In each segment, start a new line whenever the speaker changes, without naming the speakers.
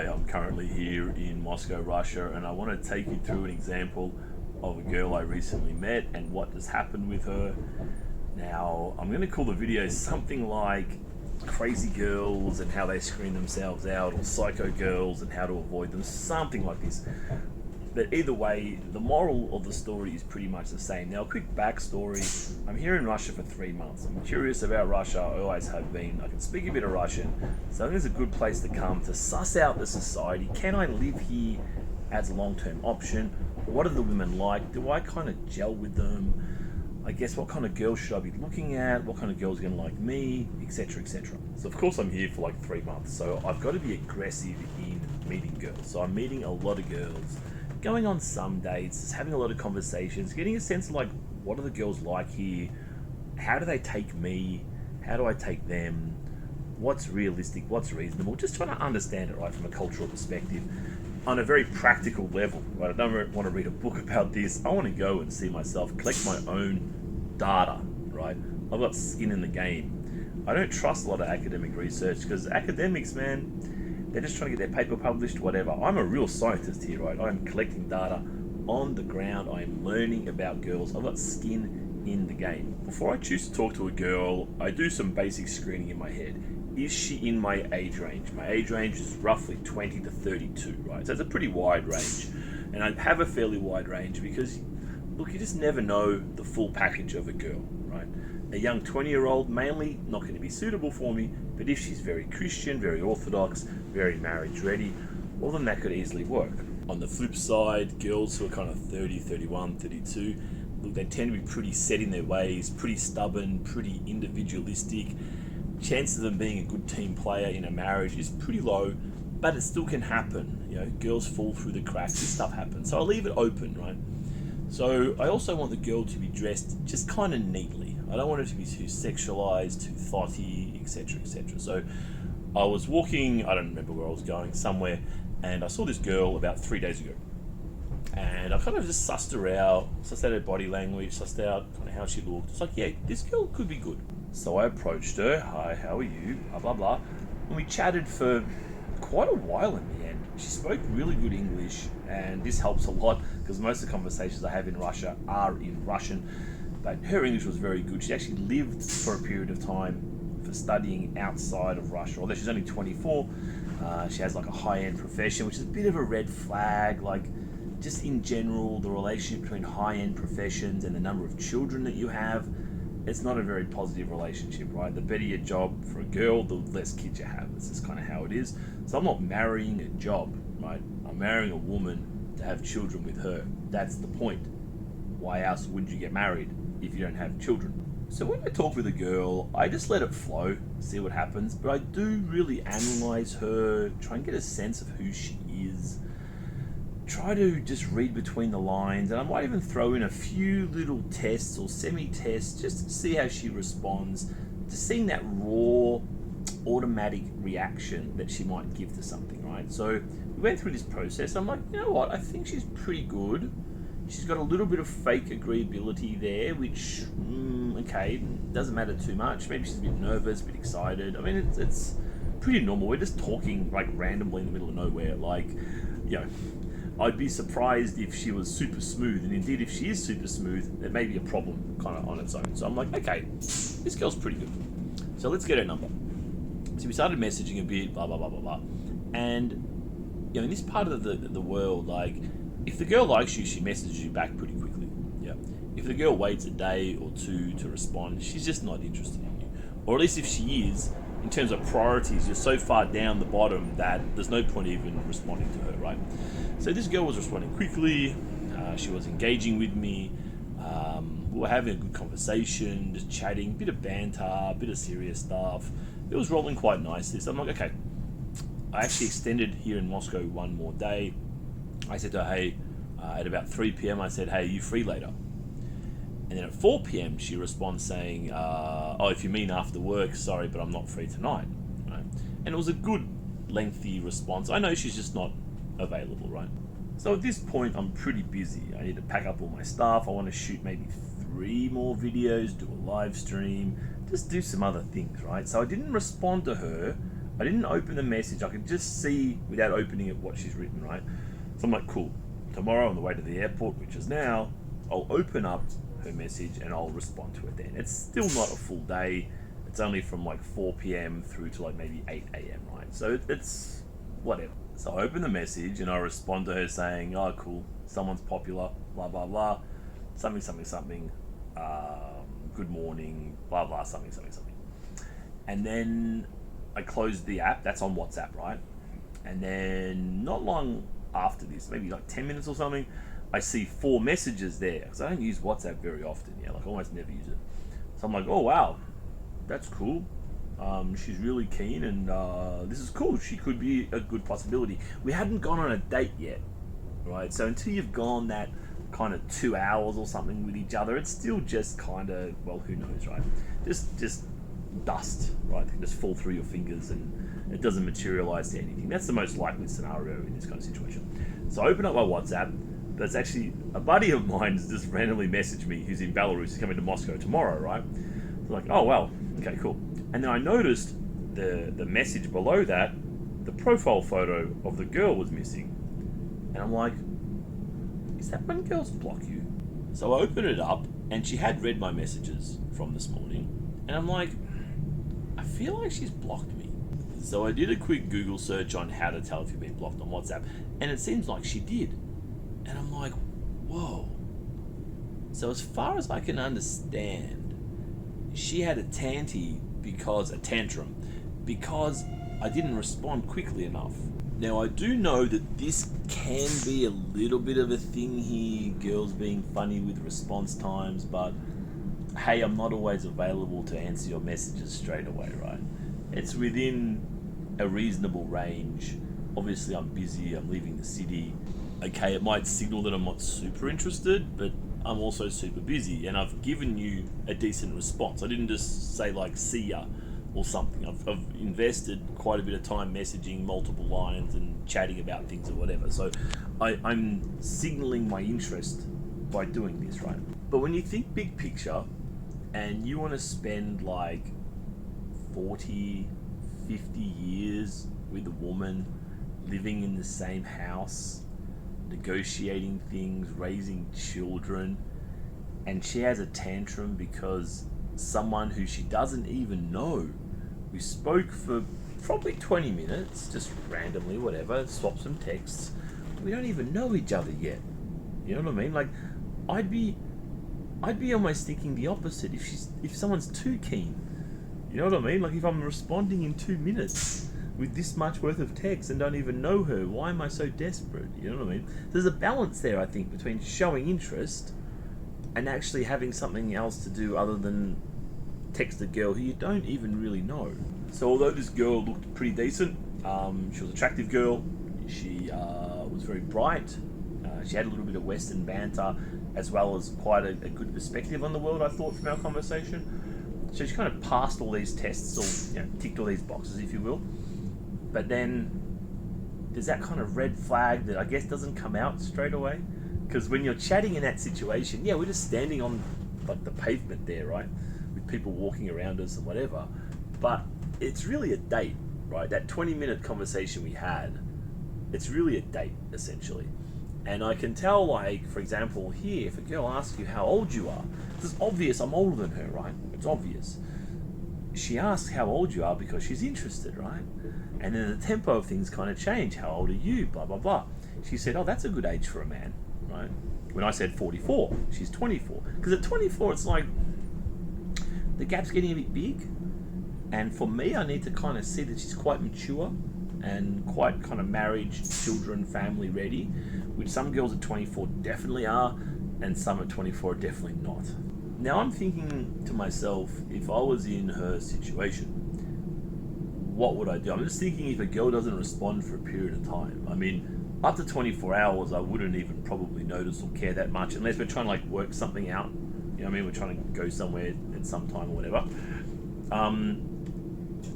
Hi, I'm currently here in Moscow, Russia, and I want to take you through an example of a girl I recently met and what has happened with her. Now, I'm going to call the video something like Crazy Girls and how they screen themselves out, or Psycho Girls and how to avoid them, something like this. But either way, the moral of the story is pretty much the same. Now, a quick backstory. I'm here in Russia for 3 months. I'm curious about Russia. I always have been. I can speak a bit of Russian. So I think it's a good place to come to suss out the society. Can I live here as a long-term option? What are the women like? Do I kind of gel with them? I guess what kind of girls should I be looking at? What kind of girls are going to like me? Etc, etc. So of course I'm here for like 3 months. So I've got to be aggressive in meeting girls. So I'm meeting a lot of girls, going on some dates, just having a lot of conversations, getting a sense of like, what are the girls like here? How do they take me? How do I take them? What's realistic? What's reasonable? Just trying to understand it, right, from a cultural perspective on a very practical level, right? I don't want to read a book about this. I want to go and see myself, collect my own data, right? I've got skin in the game. I don't trust a lot of academic research because academics, man, they're just trying to get their paper published, whatever. I'm a real scientist here, right? I'm collecting data on the ground. I'm learning about girls. I've got skin in the game. Before I choose to talk to a girl, I do some basic screening in my head. Is she in my age range? My age range is roughly 20 to 32, right? So it's a pretty wide range. And I have a fairly wide range because, look, you just never know the full package of a girl, right? A young 20-year-old, mainly not going to be suitable for me, but if she's very Christian, very Orthodox, very marriage ready, well, then that could easily work. On the flip side, girls who are kind of 30, 31, 32, look, they tend to be pretty set in their ways, pretty stubborn, pretty individualistic. Chances of them being a good team player in a marriage is pretty low, but it still can happen. You know, girls fall through the cracks, this stuff happens. So I'll leave it open, right? So I also want the girl to be dressed just kind of neatly. I don't want her to be too sexualized, too thotty, etc, etc. So I was walking, I don't remember where I was going, somewhere, and I saw this girl about 3 days ago. And I kind of just sussed her out, sussed out her body language, sussed out kind of how she looked. It's like, yeah, this girl could be good. So I approached her, hi, how are you, blah, blah, blah. And we chatted for quite a while in the end. She spoke really good English, and this helps a lot because most of the conversations I have in Russia are in Russian. But her English was very good. She actually lived for a period of time for studying outside of Russia. Although she's only 24, she has like a high-end profession, which is a bit of a red flag. Like, just in general, the relationship between high-end professions and the number of children that you have, it's not a very positive relationship, right? The better your job for a girl, the less kids you have. This is kind of how it is. So I'm not marrying a job, right? I'm marrying a woman to have children with her. That's the point. Why else would you get married if you don't have children? So when I talk with a girl, I just let it flow, see what happens, but I do really analyze her, try and get a sense of who she is, try to just read between the lines, and I might even throw in a few little tests or semi-tests just to see how she responds, just seeing that raw, automatic reaction that she might give to something, right? So we went through this process. I'm like, you know what? I think she's pretty good. She's got a little bit of fake agreeability there, which, okay, doesn't matter too much. Maybe she's a bit nervous, a bit excited. I mean, it's pretty normal. We're just talking like randomly in the middle of nowhere. Like, you know, I'd be surprised if she was super smooth, and indeed if she is super smooth, there may be a problem kind of on its own. So I'm like, okay, this girl's pretty good. So let's get her number. So we started messaging a bit, blah, blah, blah, blah, blah. And, you know, in this part of the world, like, if the girl likes you, she messages you back pretty quickly. Yeah. If the girl waits a day or two to respond, she's just not interested in you. Or at least if she is, in terms of priorities, you're so far down the bottom that there's no point even responding to her, right? So this girl was responding quickly. She was engaging with me. We were having a good conversation, just chatting, bit of banter, bit of serious stuff. It was rolling quite nicely. So I'm like, okay. I actually extended here in Moscow one more day. I said to her, hey, at about 3 p.m, I said, hey, are you free later? And then at 4 p.m, she responds saying, oh, if you mean after work, sorry, but I'm not free tonight. Right? And it was a good, lengthy response. I know she's just not available, right? So at this point, I'm pretty busy. I need to pack up all my stuff. I want to shoot maybe 3 more videos, do a live stream, just do some other things, right? So I didn't respond to her I didn't open the message. I could just see without opening it what she's written, right? So I'm like, cool. Tomorrow on the way to the airport, which is now, I'll open up her message and I'll respond to it then. It's still not a full day. It's only from like 4 p.m. through to like maybe 8 a.m., right? So it's whatever. So I open the message and I respond to her saying, oh, cool, someone's popular, blah, blah, blah, something, something, something, good morning, blah, blah, something, something, something. And then I closed the app. That's on WhatsApp, right? And then not long after this, maybe like 10 minutes or something, I see 4 messages there. Because I don't use WhatsApp very often, like almost never use it. So I'm like, oh, wow, that's cool. She's really keen and this is cool. She could be a good possibility. We hadn't gone on a date yet, right? So until you've gone that kind of 2 hours or something with each other, it's still just kind of, well, who knows, right? Just dust, right? It can just fall through your fingers and it doesn't materialize to anything. That's the most likely scenario in this kind of situation. So I open up my WhatsApp. That's actually a buddy of mine has just randomly messaged me who's in Belarus. He's coming to Moscow tomorrow, right? So like, oh, wow, okay, cool. And then I noticed the message below that, the profile photo of the girl was missing. And I'm like, is that when girls block you? So I opened it up and she had read my messages from this morning. And I'm like, I feel like she's blocked me. So I did a quick Google search on how to tell if you've been blocked on WhatsApp. And it seems like she did. And I'm like, whoa. So as far as I can understand, she had a tantrum because I didn't respond quickly enough. Now I do know that this can be a little bit of a thing here, girls being funny with response times, but hey, I'm not always available to answer your messages straight away, right? It's within a reasonable range. Obviously I'm busy, I'm leaving the city. Okay, it might signal that I'm not super interested, but I'm also super busy and I've given you a decent response. I didn't just say like, see ya or something. I've invested quite a bit of time messaging multiple lines and chatting about things or whatever. So I'm signaling my interest by doing this, right? But when you think big picture and you want to spend like 40, 50 years with a woman, living in the same house, negotiating things, raising children, and she has a tantrum because someone who she doesn't even know, we spoke for probably 20 minutes, just randomly, whatever, swap some texts, we don't even know each other yet. You know what I mean? Like, I'd be almost thinking the opposite if someone's too keen. You know what I mean? Like, if I'm responding in 2 minutes with this much worth of text and don't even know her, why am I so desperate? You know what I mean? There's a balance there, I think, between showing interest and actually having something else to do other than text a girl who you don't even really know. So although this girl looked pretty decent, she was an attractive girl, she was very bright, she had a little bit of Western banter, as well as quite a good perspective on the world, I thought, from our conversation. So she kind of passed all these tests, or ticked all these boxes, if you will. But then there's that kind of red flag that I guess doesn't come out straight away. Because when you're chatting in that situation, we're just standing on like the pavement there, right? With people walking around us and whatever. But it's really a date, right? That 20-minute conversation we had, it's really a date, essentially. And I can tell, like, for example, here, if a girl asks you how old you are, it's obvious I'm older than her, right? It's obvious. She asks how old you are because she's interested, right? And then the tempo of things kind of change. How old are you? Blah, blah, blah. She said, oh, that's a good age for a man, right? When I said 44, she's 24. Because at 24, it's like, the gap's getting a bit big. And for me, I need to kind of see that she's quite mature and quite kind of marriage, children, family ready, which some girls at 24 definitely are, and some at 24 are definitely not. Now I'm thinking to myself, if I was in her situation, what would I do? I'm just thinking if a girl doesn't respond for a period of time. I mean, up to 24 hours, I wouldn't even probably notice or care that much, unless we're trying to like work something out. You know what I mean? We're trying to go somewhere at some time or whatever.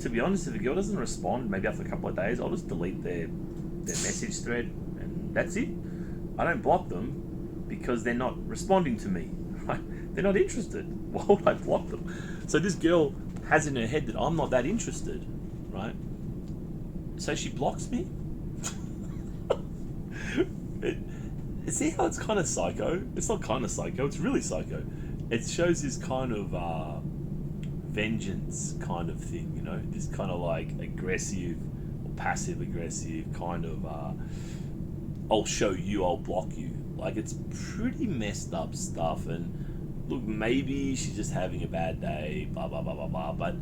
To be honest, if a girl doesn't respond, maybe after a couple of days, I'll just delete their message thread, and that's it. I don't block them because they're not responding to me, right? They're not interested. Why would I block them? So this girl has in her head that I'm not that interested, right? So she blocks me. it, See how it's kind of psycho? It's not kind of psycho, it's really psycho. It shows this kind of vengeance kind of thing, you know, this kind of like aggressive or passive aggressive kind of I'll show you, I'll block you. Like, it's pretty messed up stuff. And look, maybe she's just having a bad day, blah blah blah blah blah. But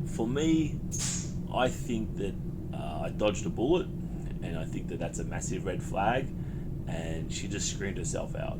for me, I think that I dodged a bullet, and I think that that's a massive red flag, and she just screamed herself out.